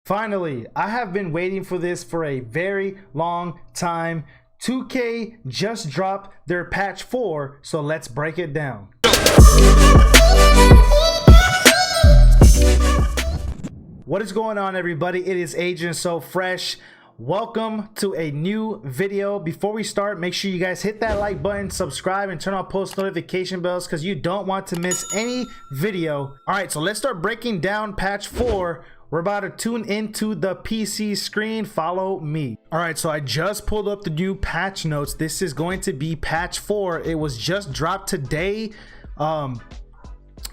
Finally, I have been waiting for this for a very long time. 2K just dropped their patch 4, so let's break it down. What is going on, everybody? It is Agent So Fresh. Welcome to a new video. Before we start, make sure you guys hit that like button, subscribe, and turn on post notification bells because you don't want to miss any video. All right, so let's start breaking down patch 4. We're about to tune into the PC screen. Follow me. All right, so I just pulled up the new patch notes. This is going to be patch 4. It was just dropped today.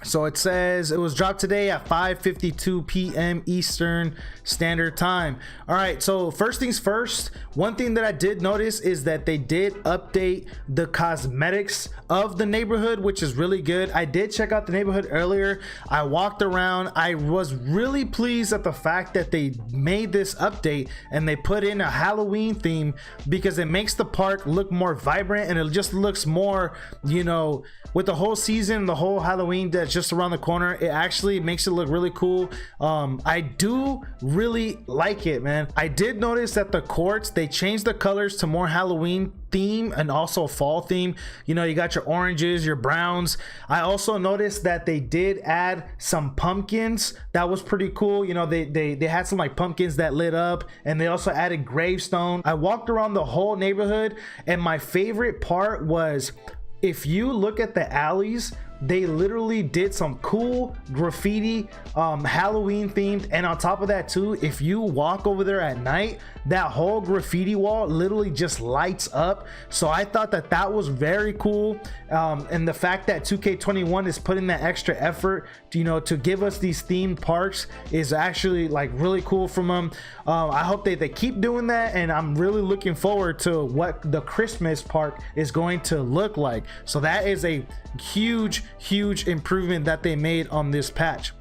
So it says it was dropped today at 5:52 p.m. Eastern Standard Time. All right, so first things first, one thing that I did notice is that they did update the cosmetics of the neighborhood, which is really good. I did check out the neighborhood earlier. I walked around. I was really pleased at the fact that they made this update and they put in a Halloween theme because it makes the park look more vibrant and it just looks more, you know, with the whole season, the whole Halloween that's just around the corner, it actually makes it look really cool. I do really like it, man. I did notice that the courts, they changed the colors to more Halloween theme and also fall theme. You know, you got your oranges, your browns. I also noticed that they did add some pumpkins. That was pretty cool. You know, they had some like pumpkins that lit up, and they also added gravestone. I walked around the whole neighborhood, and my favorite part was, if you look at the alleys, they literally did some cool graffiti, Halloween themed, and on top of that too, if you walk over there at night, that whole graffiti wall literally just lights up. So I thought that that was very cool, and the fact that 2K21 is putting that extra effort to, you know, to give us these themed parks is actually like really cool from them. I hope they keep doing that, and I'm really looking forward to what the Christmas park is going to look like. So that is a huge improvement that they made on this patch.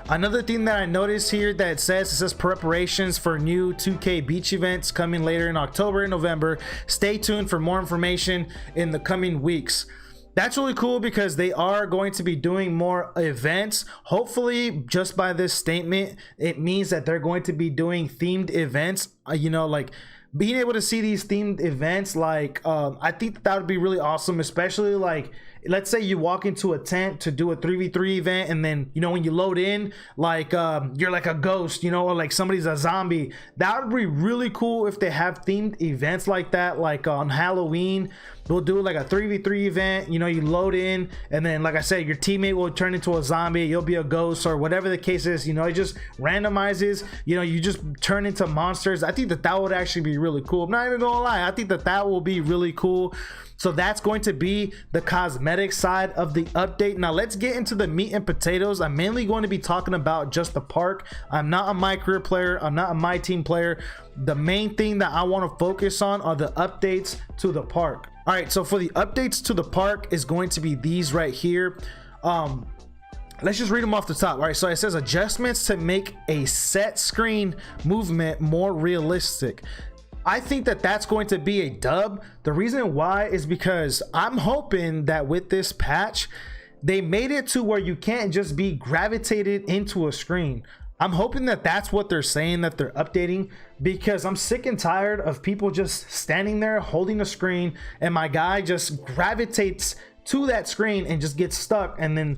Another thing that I noticed here that it says preparations for new 2K beach events coming later in October and November. Stay tuned for more information in the coming weeks. That's really cool because they are going to be doing more events. Hopefully, just by this statement, it means that they're going to be doing themed events, you know, like being able to see these themed events. Like I think that would be really awesome, especially like, let's say you walk into a tent to do a 3v3 event, and then, you know, when you load in, like you're like a ghost, you know, or like somebody's a zombie. That would be really cool if they have themed events like that. Like on Halloween, they'll do like a 3v3 event. You know, you load in, and then, like I said, your teammate will turn into a zombie, you'll be a ghost, or whatever the case is. You know, it just randomizes, you know, you just turn into monsters. I think that that would actually be really cool. I'm not even gonna lie, I think that that will be really cool. So that's going to be the cosmetic side of the update. Now let's get into the meat and potatoes. I'm mainly going to be talking about just the park. I'm not a my career player, I'm not a my team player. The main thing that I want to focus on are the updates to the park. All right, so for the updates to the park is going to be these right here. Let's just read them off the top. All right, so it says adjustments to make a set screen movement more realistic. I think that that's going to be a dub. The reason why is because I'm hoping that with this patch, they made it to where you can't just be gravitated into a screen. I'm hoping that that's what they're saying, that they're updating, because I'm sick and tired of people just standing there holding a screen and my guy just gravitates to that screen and just gets stuck. And then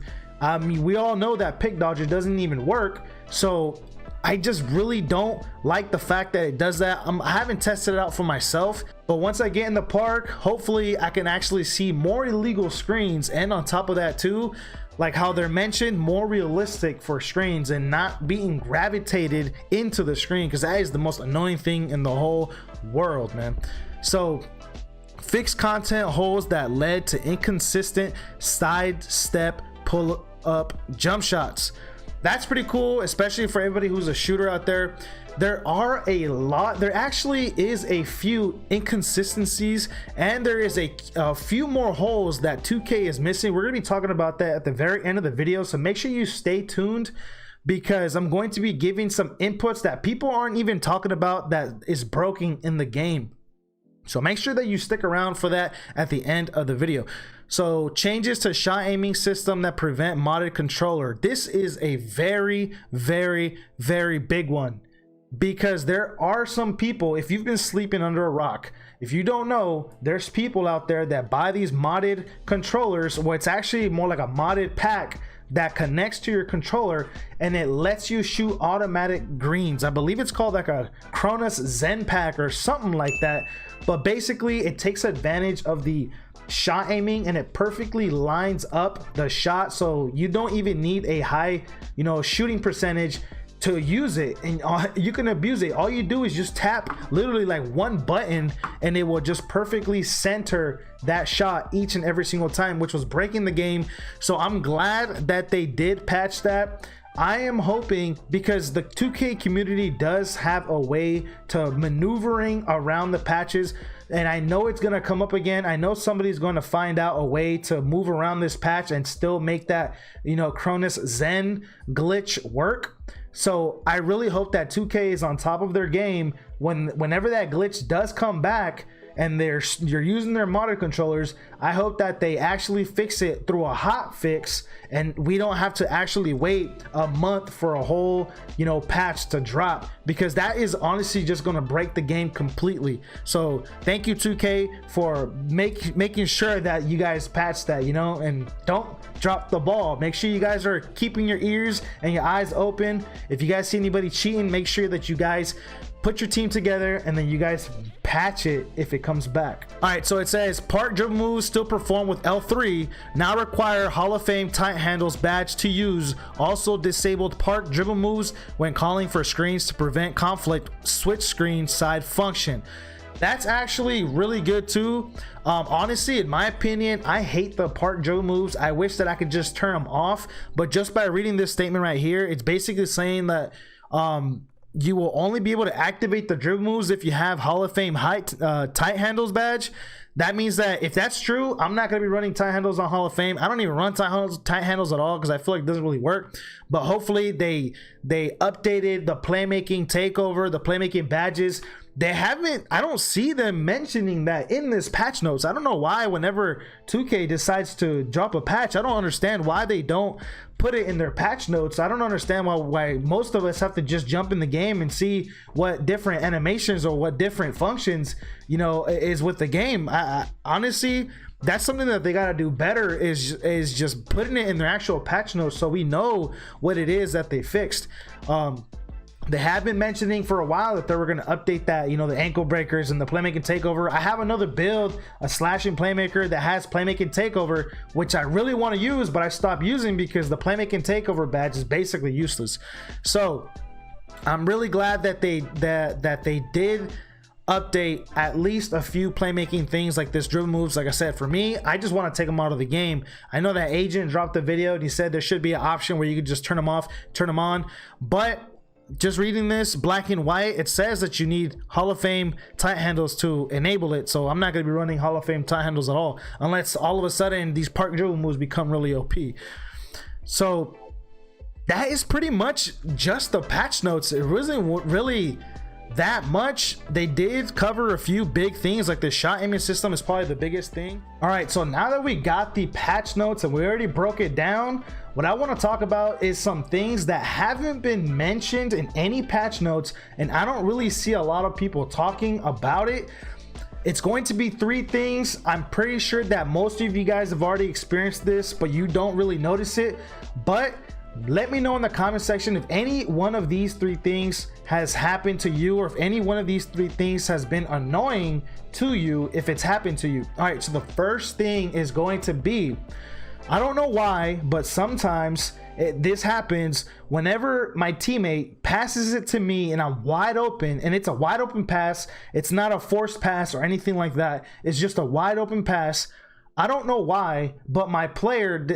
we all know that pick dodger doesn't even work. So I just really don't like the fact that it does that. I haven't tested it out for myself, but once I get in the park, hopefully I can actually see more illegal screens, and on top of that too, like how they're mentioned, more realistic for screens and not being gravitated into the screen, because that is the most annoying thing in the whole world, man. So fixed content holes that led to inconsistent side step pull up jump shots. That's pretty cool, especially for everybody who's a shooter out there. There actually is a few inconsistencies, and there is a few more holes that 2K is missing. We're gonna be talking about that at the very end of the video, so make sure you stay tuned, because I'm going to be giving some inputs that people aren't even talking about that is broken in the game. So make sure that you stick around for that at the end of the video. So changes to shot aiming system that prevent modded controller. This is a very, very, very big one, because there are some people, if you've been sleeping under a rock, if you don't know, there's people out there that buy these modded controllers, where it's actually more like a modded pack that connects to your controller and it lets you shoot automatic greens. I believe it's called like a Cronus Zen pack or something like that, but basically it takes advantage of the shot aiming and it perfectly lines up the shot, so you don't even need a high, you know, shooting percentage to use it, and you can abuse it. All you do is just tap literally like one button and it will just perfectly center that shot each and every single time, which was breaking the game. So I'm glad that they did patch that. I am hoping, because the 2K community does have a way to maneuvering around the patches, and I know it's going to come up again. I know somebody's going to find out a way to move around this patch and still make that, you know, Cronus Zen glitch work. So I really hope that 2K is on top of their game whenever that glitch does come back and you're using their modded controllers. I hope that they actually fix it through a hot fix and we don't have to actually wait a month for a whole, you know, patch to drop, because that is honestly just going to break the game completely. So thank you 2K for making sure that you guys patch that, you know, and don't drop the ball. Make sure you guys are keeping your ears and your eyes open. If you guys see anybody cheating, make sure that you guys put your team together and then you guys patch it if it comes back. All right, so it says park dribble moves still perform with L3, now require Hall of Fame tight handles badge to use. Also disabled park dribble moves when calling for screens to prevent conflict, switch screen side function. That's actually really good too. Honestly, in my opinion, I hate the park dribble moves. I wish that I could just turn them off, but just by reading this statement right here, it's basically saying that you will only be able to activate the dribble moves if you have Hall of Fame tight handles badge. That means that if that's true, I'm not going to be running tight handles on Hall of Fame. I don't even run tight handles at all because I feel like it doesn't really work. But hopefully they updated the playmaking takeover, the playmaking badges. They haven't, I don't see them mentioning that in this patch notes. I don't know why whenever 2K decides to drop a patch, I don't understand why they don't put it in their patch notes. I don't understand why most of us have to just jump in the game and see what different animations or what different functions, you know, is with the game. I honestly, that's something that they got to do better, is just putting it in their actual patch notes so we know what it is that they fixed. They have been mentioning for a while that they were going to update that, you know, the ankle breakers and the playmaking takeover. I have another build, a slashing playmaker that has playmaking takeover, which I really want to use, but I stopped using because the playmaking takeover badge is basically useless. So I'm really glad that they did update at least a few playmaking things like this dribble moves. Like I said, for me, I just want to take them out of the game. I know that Agent dropped the video and he said there should be an option where you could just turn them off, turn them on, but just reading this black and white, it says that you need Hall of Fame tight handles to enable it. So I'm not going to be running Hall of Fame tight handles at all, unless all of a sudden these park dribble moves become really OP. So that is pretty much just the patch notes. It wasn't really that much. They did cover a few big things, like the shot aiming system is probably the biggest thing. All right, so now that we got the patch notes and we already broke it down, what I want to talk about is some things that haven't been mentioned in any patch notes, and I don't really see a lot of people talking about it. It's going to be 3 things. I'm pretty sure that most of you guys have already experienced this, but you don't really notice it. But let me know in the comment section if any one of these 3 things has happened to you, or if any one of these 3 things has been annoying to you, if it's happened to you. All right, so the first thing is going to be, I don't know why, but sometimes this happens whenever my teammate passes it to me and I'm wide open, and it's a wide open pass. It's not a forced pass or anything like that. It's just a wide open pass. I don't know why, but my player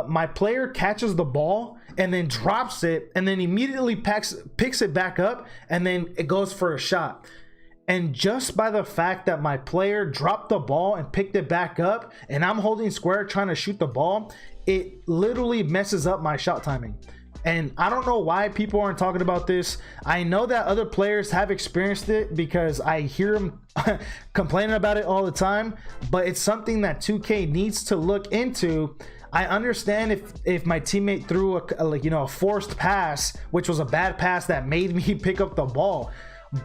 my player catches the ball and then drops it and then immediately picks it back up, and then it goes for a shot. And just by the fact that my player dropped the ball and picked it back up and I'm holding square trying to shoot the ball, it literally messes up my shot timing. And I don't know why people aren't talking about this. I know that other players have experienced it because I hear them complaining about it all the time, but it's something that 2K needs to look into. I understand if my teammate threw a forced pass, which was a bad pass that made me pick up the ball,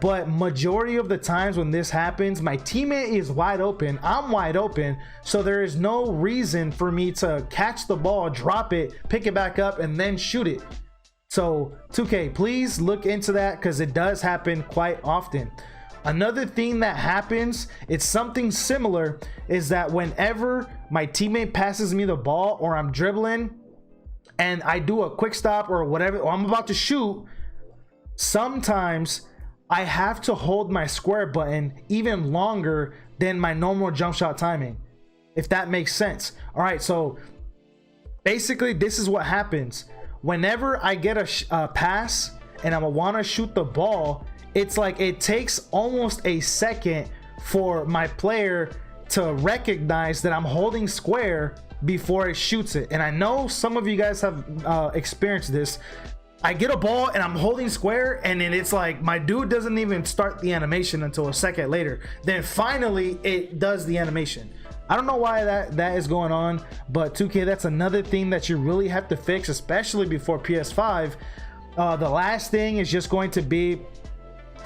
but majority of the times when this happens, my teammate is wide open, I'm wide open, so there is no reason for me to catch the ball, drop it, pick it back up, and then shoot it. So 2K, please look into that, because it does happen quite often. Another thing that happens, it's something similar, is that whenever my teammate passes me the ball or I'm dribbling and I do a quick stop or whatever, or I'm about to shoot, sometimes I have to hold my square button even longer than my normal jump shot timing, if that makes sense. All right, so basically this is what happens. Whenever I get a pass and I want to shoot the ball, it's like it takes almost a second for my player to recognize that I'm holding square before it shoots it. And I know some of you guys have experienced this. I get a ball and I'm holding square, and then it's like my dude doesn't even start the animation until a second later. Then finally it does the animation. I don't know why that is going on, but 2K, that's another thing that you really have to fix, especially before PS5. The last thing is just going to be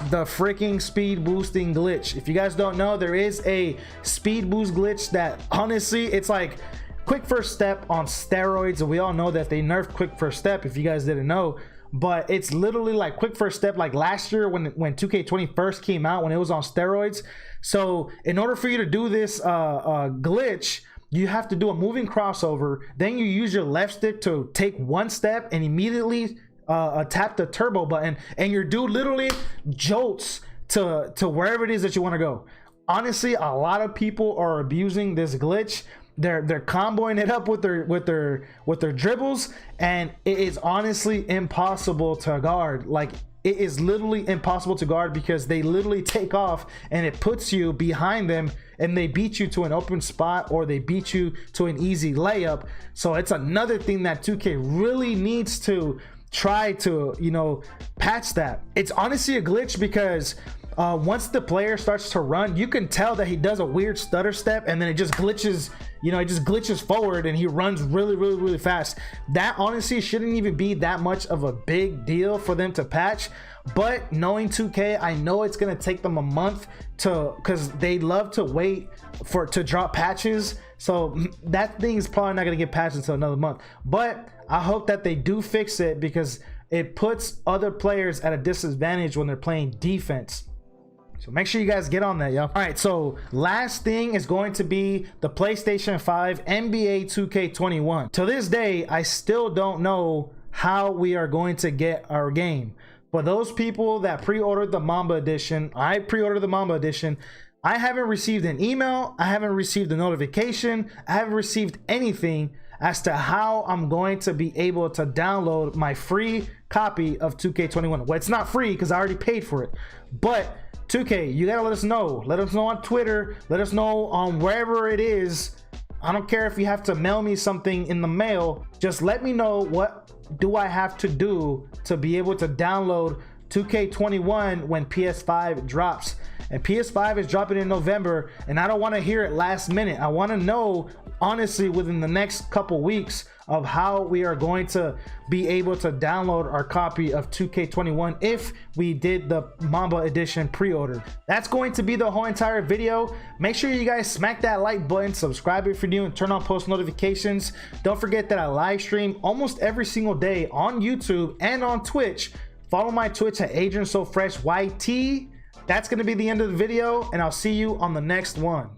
the freaking speed boosting glitch. If you guys don't know, there is a speed boost glitch that honestly, it's like quick first step on steroids, and we all know that they nerfed quick first step, if you guys didn't know. But it's literally like quick first step, like last year when 2K20 first came out, when it was on steroids. So in order for you to do this glitch, you have to do a moving crossover, then you use your left stick to take one step and immediately tap the turbo button, and your dude literally jolts to wherever it is that you want to go. Honestly, a lot of people are abusing this glitch. They're comboing it up with their dribbles, and it is honestly impossible to guard. Like, it is literally impossible to guard because they literally take off and it puts you behind them and they beat you to an open spot, or they beat you to an easy layup. So it's another thing that 2K really needs to try to, you know, patch that. It's honestly a glitch because once the player starts to run, you can tell that he does a weird stutter step, and then it just glitches, you know, it just glitches forward and he runs really fast. That honestly shouldn't even be that much of a big deal for them to patch. But knowing 2K, I know it's gonna take them a month because they love to wait to drop patches. So that thing is probably not gonna get patched until another month. But I hope that they do fix it, because it puts other players at a disadvantage when they're playing defense. So make sure you guys get on that, y'all. All right, so last thing is going to be the PlayStation 5 NBA 2K21. To this day, I still don't know how we are going to get our game. For those people that pre-ordered the Mamba edition, I pre-ordered the Mamba edition. I haven't received an email. I haven't received a notification. I haven't received anything as to how I'm going to be able to download my free copy of 2K21. Well, it's not free because I already paid for it. But 2K, you gotta let us know. Let us know on Twitter. Let us know on wherever it is. I don't care if you have to mail me something in the mail. Just let me know what do I have to do to be able to download 2K21 when PS5 drops. And PS5 is dropping in November, and I don't want to hear it last minute. I want to know honestly within the next couple weeks of how we are going to be able to download our copy of 2K21 if we did the Mamba edition pre-order. That's going to be the whole entire video. Make sure you guys smack that like button, subscribe if you're new, and turn on post notifications. Don't forget that I live stream almost every single day on YouTube and on Twitch. Follow my Twitch at AdriansofreshYT. That's going to be the end of the video, and I'll see you on the next one.